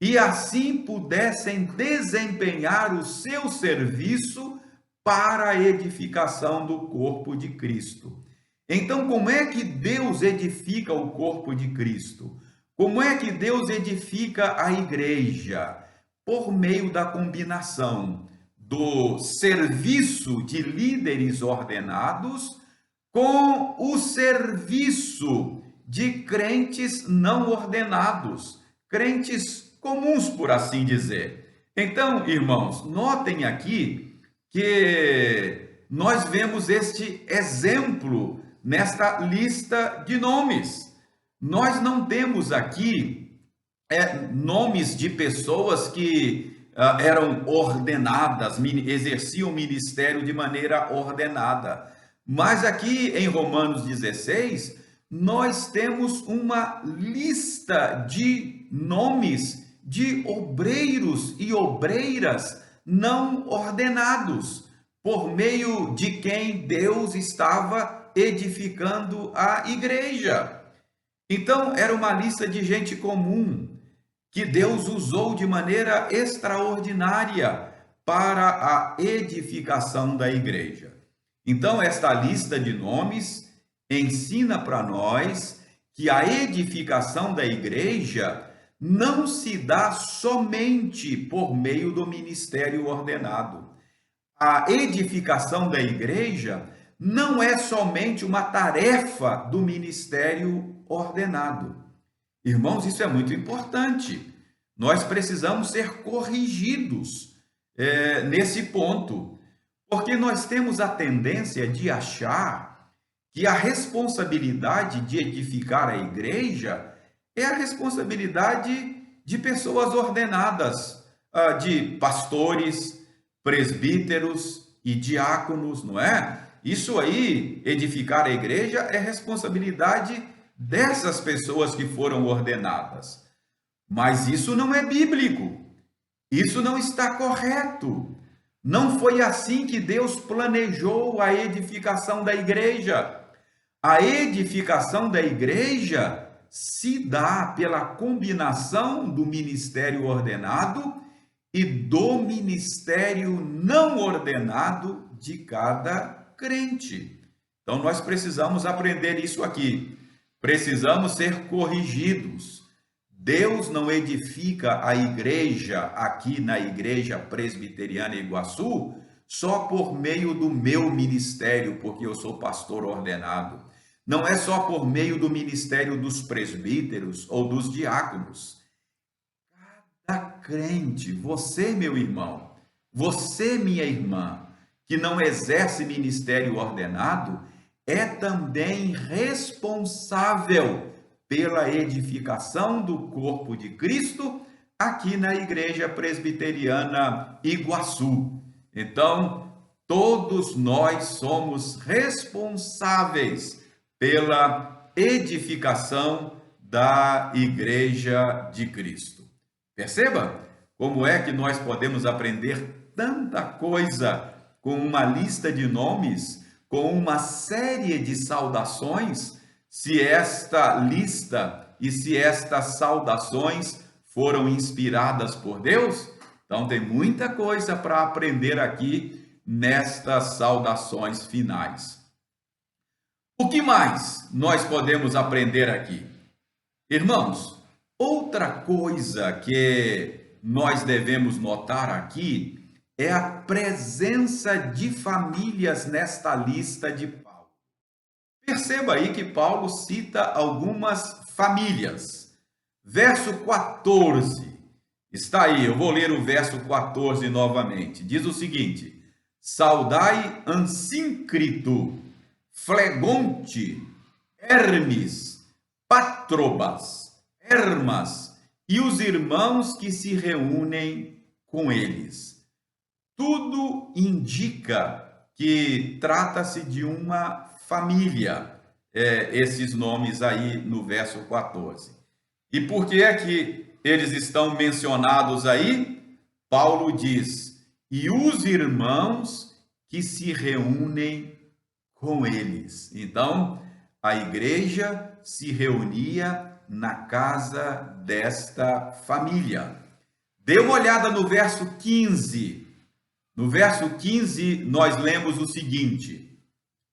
e assim pudessem desempenhar o seu serviço para a edificação do corpo de Cristo. Então, como é que Deus edifica o corpo de Cristo? Como é que Deus edifica a igreja? Por meio da combinação do serviço de líderes ordenados com o serviço de crentes não ordenados, crentes comuns, por assim dizer. Então, irmãos, notem aqui que nós vemos este exemplo nesta lista de nomes. Nós não temos aqui nomes de pessoas que eram ordenadas, exerciam o ministério de maneira ordenada. Mas aqui em Romanos 16, nós temos uma lista de nomes de obreiros e obreiras não ordenados, por meio de quem Deus estava edificando a igreja. Então, era uma lista de gente comum que Deus usou de maneira extraordinária para a edificação da igreja. Então, esta lista de nomes ensina para nós que a edificação da igreja não se dá somente por meio do ministério ordenado. A edificação da igreja não é somente uma tarefa do ministério ordenado. Irmãos, isso é muito importante. Nós precisamos ser corrigidos nesse ponto, porque nós temos a tendência de achar que a responsabilidade de edificar a igreja é a responsabilidade de pessoas ordenadas, de pastores, presbíteros e diáconos, não é? Isso aí, edificar a igreja, é responsabilidade dessas pessoas que foram ordenadas. Mas isso não é bíblico. Isso não está correto. Não foi assim que Deus planejou a edificação da igreja. A edificação da igreja se dá pela combinação do ministério ordenado e do ministério não ordenado de cada crente. Então, nós precisamos aprender isso aqui. Precisamos ser corrigidos. Deus não edifica a igreja aqui na Igreja Presbiteriana Iguaçu só por meio do meu ministério, porque eu sou pastor ordenado. Não é só por meio do ministério dos presbíteros ou dos diáconos. Cada crente, você, meu irmão, você, minha irmã, que não exerce ministério ordenado, é também responsável pela edificação do corpo de Cristo aqui na Igreja Presbiteriana Iguaçu. Então, todos nós somos responsáveis pela edificação da Igreja de Cristo. Perceba como é que nós podemos aprender tanta coisa com uma lista de nomes, com uma série de saudações, se esta lista e se estas saudações foram inspiradas por Deus. Então tem muita coisa para aprender aqui nestas saudações finais. O que mais nós podemos aprender aqui? Irmãos, outra coisa que nós devemos notar aqui é a presença de famílias nesta lista de Paulo. Perceba aí que Paulo cita algumas famílias. Verso 14, está aí, eu vou ler o verso 14 novamente. Diz o seguinte: saudai Ansíncrito, Flegonte, Hermes, Patrobas, Hermas e os irmãos que se reúnem com eles. Tudo indica que trata-se de uma família, esses nomes aí no verso 14. E por que é que eles estão mencionados aí? Paulo diz: e os irmãos que se reúnem com eles. Então, a igreja se reunia na casa desta família. Dê uma olhada no verso 15. No verso 15, nós lemos o seguinte: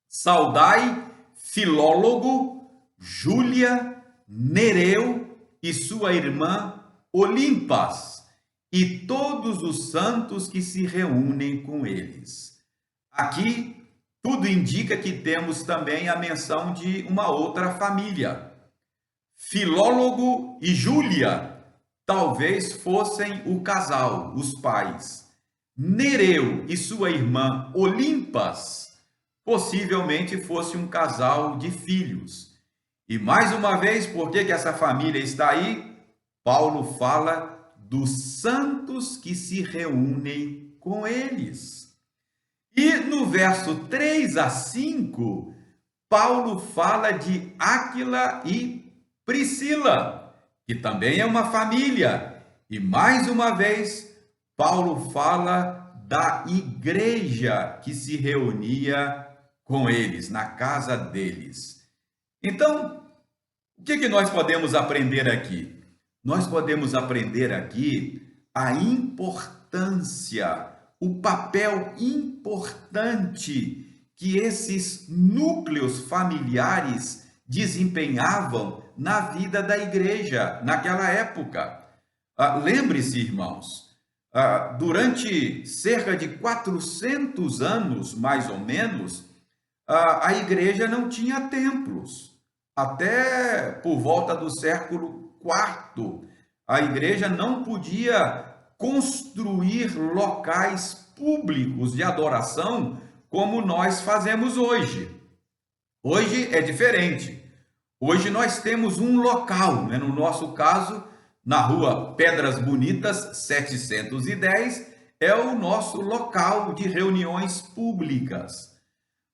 saudai Filólogo, Júlia, Nereu e sua irmã Olimpas, e todos os santos que se reúnem com eles. Aqui, tudo indica que temos também a menção de uma outra família. Filólogo e Júlia talvez fossem o casal, os pais. Nereu e sua irmã Olimpas possivelmente fosse um casal de filhos. E mais uma vez, por que essa família está aí? Paulo fala dos santos que se reúnem com eles. E no verso 3 a 5, Paulo fala de Áquila e Priscila, que também é uma família. E mais uma vez, Paulo fala da igreja que se reunia com eles, na casa deles. Então, o que nós podemos aprender aqui? Nós podemos aprender aqui a importância, o papel importante que esses núcleos familiares desempenhavam na vida da igreja naquela época. Lembre-se, irmãos, durante cerca de 400 anos, mais ou menos, a igreja não tinha templos. Até por volta do século IV, a igreja não podia construir locais públicos de adoração como nós fazemos hoje. Hoje é diferente. Hoje nós temos um local, né? No nosso caso, na rua Pedras Bonitas, 710, é o nosso local de reuniões públicas.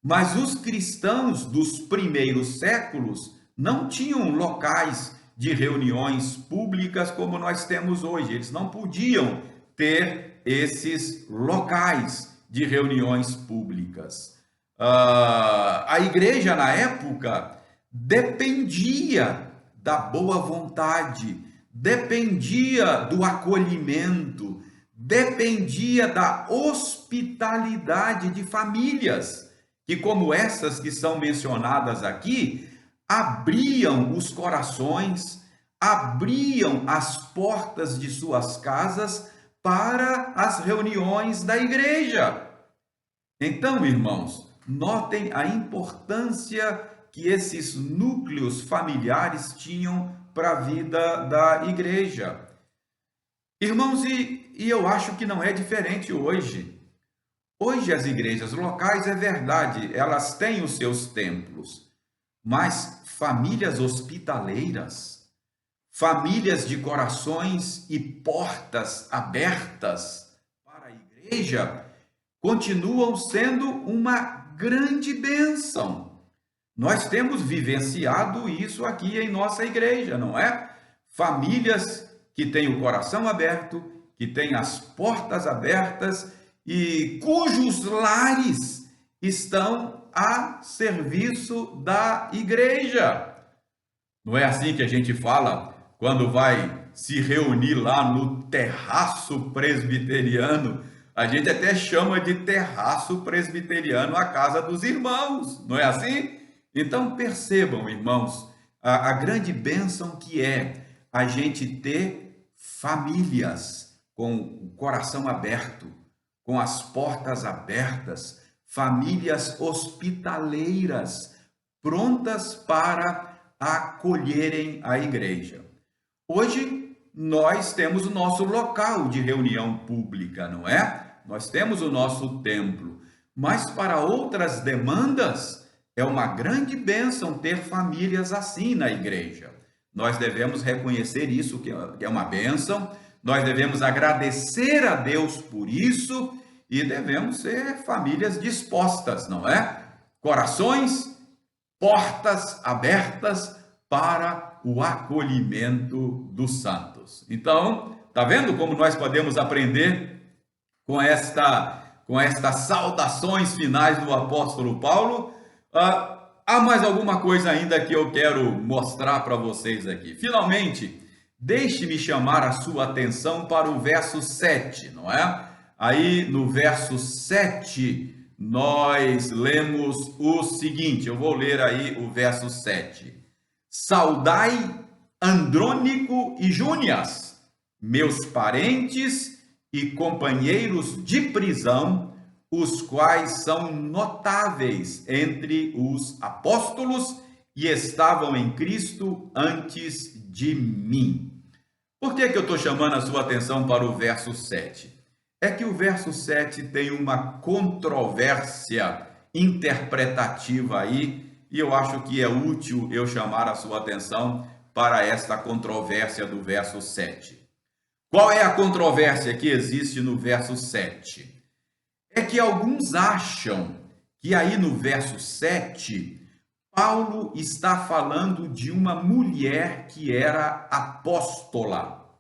Mas os cristãos dos primeiros séculos não tinham locais de reuniões públicas como nós temos hoje. Eles não podiam ter esses locais de reuniões públicas. A igreja, na época, dependia da boa vontade, dependia do acolhimento, dependia da hospitalidade de famílias, que, como essas que são mencionadas aqui, abriam os corações, abriam as portas de suas casas para as reuniões da igreja. Então, irmãos, notem a importância que esses núcleos familiares tinham para a vida da igreja. Irmãos, e eu acho que não é diferente hoje. Hoje as igrejas locais, é verdade, elas têm os seus templos, mas famílias hospitaleiras, famílias de corações e portas abertas para a igreja, continuam sendo uma grande bênção. Nós temos vivenciado isso aqui em nossa igreja, não é? Famílias que têm o coração aberto, que têm as portas abertas e cujos lares estão a serviço da igreja. Não é assim que a gente fala quando vai se reunir lá no terraço presbiteriano? A gente até chama de terraço presbiteriano a casa dos irmãos, não é assim? Então percebam, irmãos, a grande bênção que é a gente ter famílias com o coração aberto, com as portas abertas, famílias hospitaleiras, prontas para acolherem a igreja. Hoje, nós temos o nosso local de reunião pública, não é? Nós temos o nosso templo, mas para outras demandas, é uma grande bênção ter famílias assim na igreja. Nós devemos reconhecer isso, que é uma bênção, nós devemos agradecer a Deus por isso e devemos ser famílias dispostas, não é? Corações, portas abertas para o acolhimento dos santos. Então, tá vendo como nós podemos aprender com estas saudações finais do apóstolo Paulo? Há mais alguma coisa ainda que eu quero mostrar para vocês aqui. Finalmente, deixe-me chamar a sua atenção para o verso 7, não é? Aí no verso 7, nós lemos o seguinte, eu vou ler aí o verso 7. Saudai Andrônico e Júnias, meus parentes e companheiros de prisão, os quais são notáveis entre os apóstolos e estavam em Cristo antes de mim. Por que eu estou chamando a sua atenção para o verso 7? É que o verso 7 tem uma controvérsia interpretativa aí, e eu acho que é útil eu chamar a sua atenção para esta controvérsia do verso 7. Qual é a controvérsia que existe no verso 7? É que alguns acham que aí no verso 7, Paulo está falando de uma mulher que era apóstola.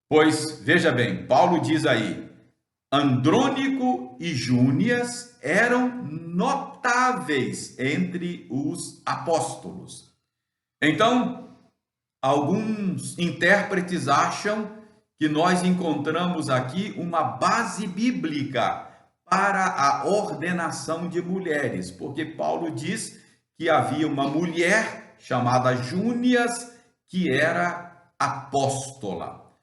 Pois, veja bem, Paulo diz aí, Andrônico e Júnias eram notáveis entre os apóstolos. Então, alguns intérpretes acham que nós encontramos aqui uma base bíblica para a ordenação de mulheres, porque Paulo diz que havia uma mulher chamada Júnias que era apóstola.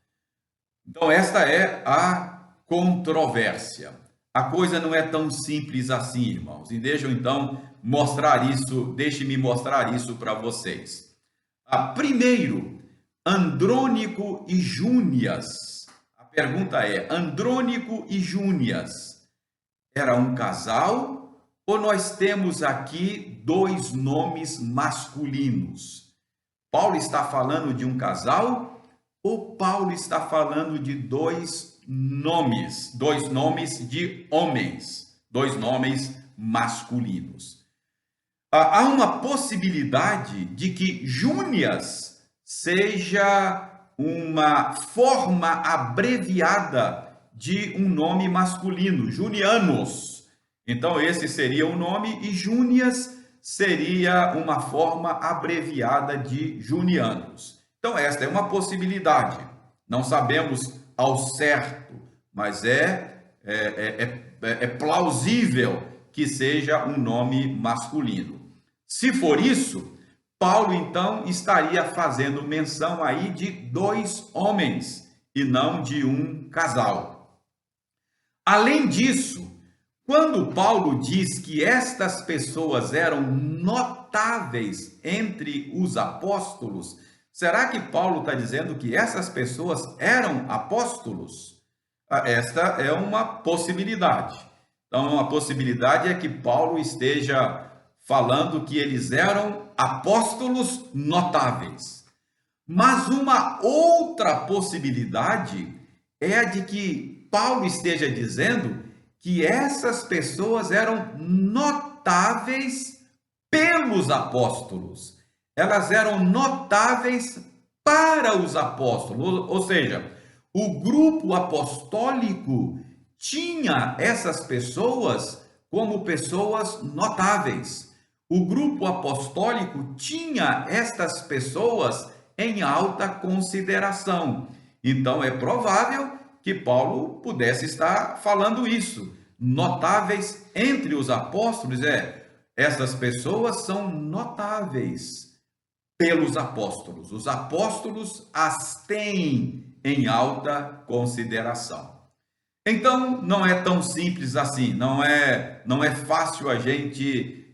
Então, esta é a controvérsia. A coisa não é tão simples assim, irmãos. E deixa eu então mostrar isso, deixe-me mostrar isso para vocês. Primeiro, Andrônico e Júnias. A pergunta é: Andrônico e Júnias era um casal ou nós temos aqui dois nomes masculinos? Paulo está falando de um casal ou Paulo está falando de dois nomes de homens, dois nomes masculinos? Há uma possibilidade de que Júnias seja uma forma abreviada de um nome masculino, Junianos. Então, esse seria o nome e Júnias seria uma forma abreviada de Junianos. Então, esta é uma possibilidade. Não sabemos ao certo, mas é plausível que seja um nome masculino. Se for isso, Paulo, então, estaria fazendo menção aí de dois homens e não de um casal. Além disso, quando Paulo diz que estas pessoas eram notáveis entre os apóstolos, será que Paulo está dizendo que essas pessoas eram apóstolos? Esta é uma possibilidade. Então, uma possibilidade é que Paulo esteja falando que eles eram apóstolos notáveis. Mas uma outra possibilidade é a de que Paulo esteja dizendo que essas pessoas eram notáveis pelos apóstolos. Elas eram notáveis para os apóstolos, ou seja, o grupo apostólico tinha essas pessoas como pessoas notáveis. O grupo apostólico tinha estas pessoas em alta consideração. Então, é provável que Paulo pudesse estar falando isso. Notáveis entre os apóstolos, essas pessoas são notáveis pelos apóstolos. Os apóstolos as têm em alta consideração. Então, não é tão simples assim, não é fácil a gente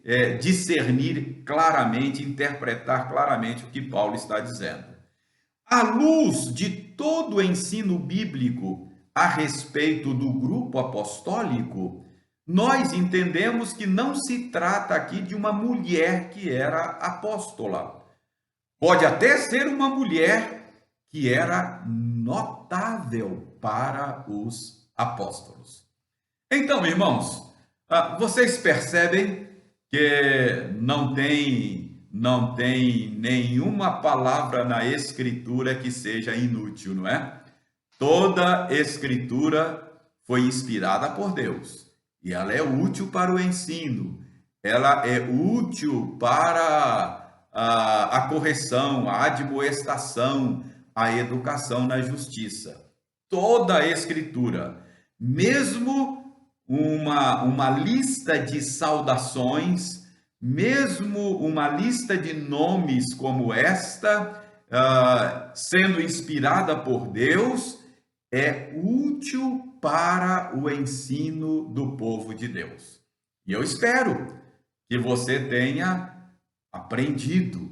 discernir claramente, interpretar claramente o que Paulo está dizendo. À luz de todo o ensino bíblico a respeito do grupo apostólico, nós entendemos que não se trata aqui de uma mulher que era apóstola. Pode até ser uma mulher que era notável para os apóstolos. Então, irmãos, vocês percebem que não tem nenhuma palavra na Escritura que seja inútil, não é? Toda Escritura foi inspirada por Deus e ela é útil para o ensino, ela é útil para a correção, a admoestação, a educação na justiça. Toda a Escritura, mesmo uma lista de saudações, mesmo uma lista de nomes como esta, sendo inspirada por Deus, é útil para o ensino do povo de Deus. E eu espero que você tenha aprendido,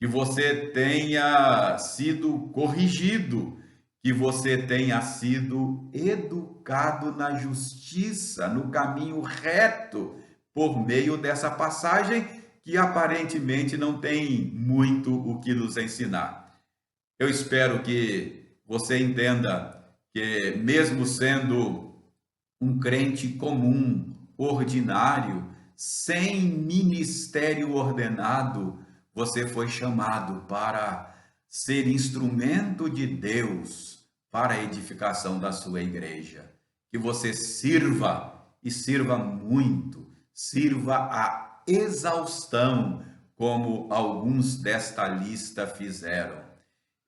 que você tenha sido corrigido, que você tenha sido educado na justiça, no caminho reto, por meio dessa passagem que aparentemente não tem muito o que nos ensinar. Eu espero que você entenda que, mesmo sendo um crente comum, ordinário, sem ministério ordenado, você foi chamado para ser instrumento de Deus para a edificação da sua igreja. Que você sirva, e sirva muito, sirva a exaustão, como alguns desta lista fizeram.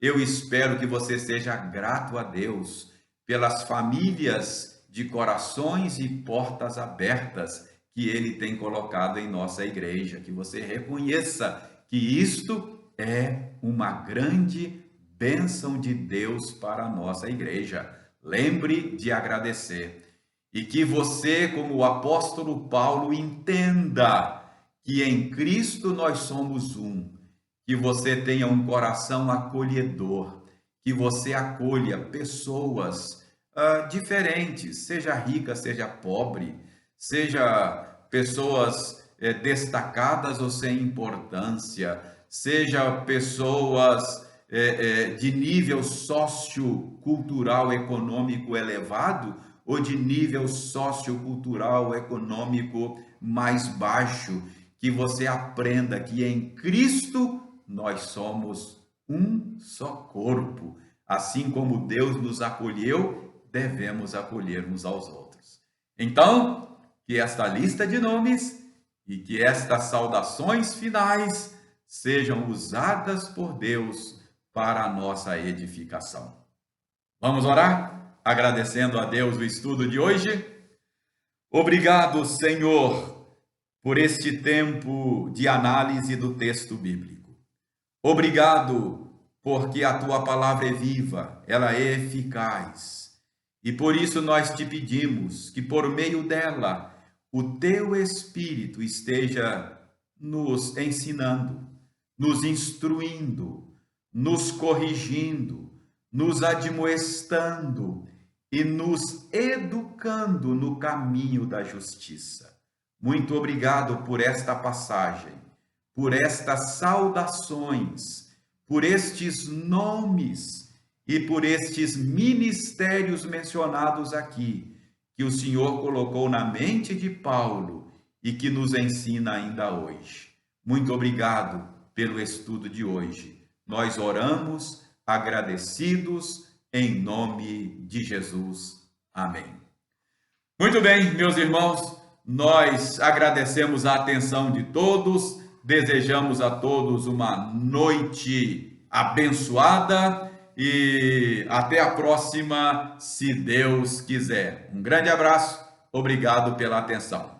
Eu espero que você seja grato a Deus pelas famílias de corações e portas abertas que Ele tem colocado em nossa igreja. Que você reconheça que isto é uma grande bênção de Deus para a nossa igreja. Lembre de agradecer. E que você, como o apóstolo Paulo, entenda que em Cristo nós somos um. Que você tenha um coração acolhedor, que você acolha pessoas diferentes, seja rica, seja pobre, seja pessoas destacadas ou sem importância, seja pessoas de nível sociocultural econômico elevado ou de nível sociocultural econômico mais baixo, que você aprenda que em Cristo nós somos um só corpo. Assim como Deus nos acolheu, devemos acolher uns aos outros. Então, que esta lista de nomes e que estas saudações finais sejam usadas por Deus para a nossa edificação. Vamos orar? Agradecendo a Deus o estudo de hoje. Obrigado, Senhor, por este tempo de análise do texto bíblico. Obrigado, porque a tua palavra é viva, ela é eficaz. E por isso nós te pedimos que por meio dela o teu Espírito esteja nos ensinando, nos instruindo, nos corrigindo, nos admoestando e nos educando no caminho da justiça. Muito obrigado por esta passagem, por estas saudações, por estes nomes e por estes ministérios mencionados aqui, que o Senhor colocou na mente de Paulo e que nos ensina ainda hoje. Muito obrigado pelo estudo de hoje. Nós oramos agradecidos em nome de Jesus. Amém. Muito bem, meus irmãos, nós agradecemos a atenção de todos, desejamos a todos uma noite abençoada e até a próxima, se Deus quiser. Um grande abraço, obrigado pela atenção.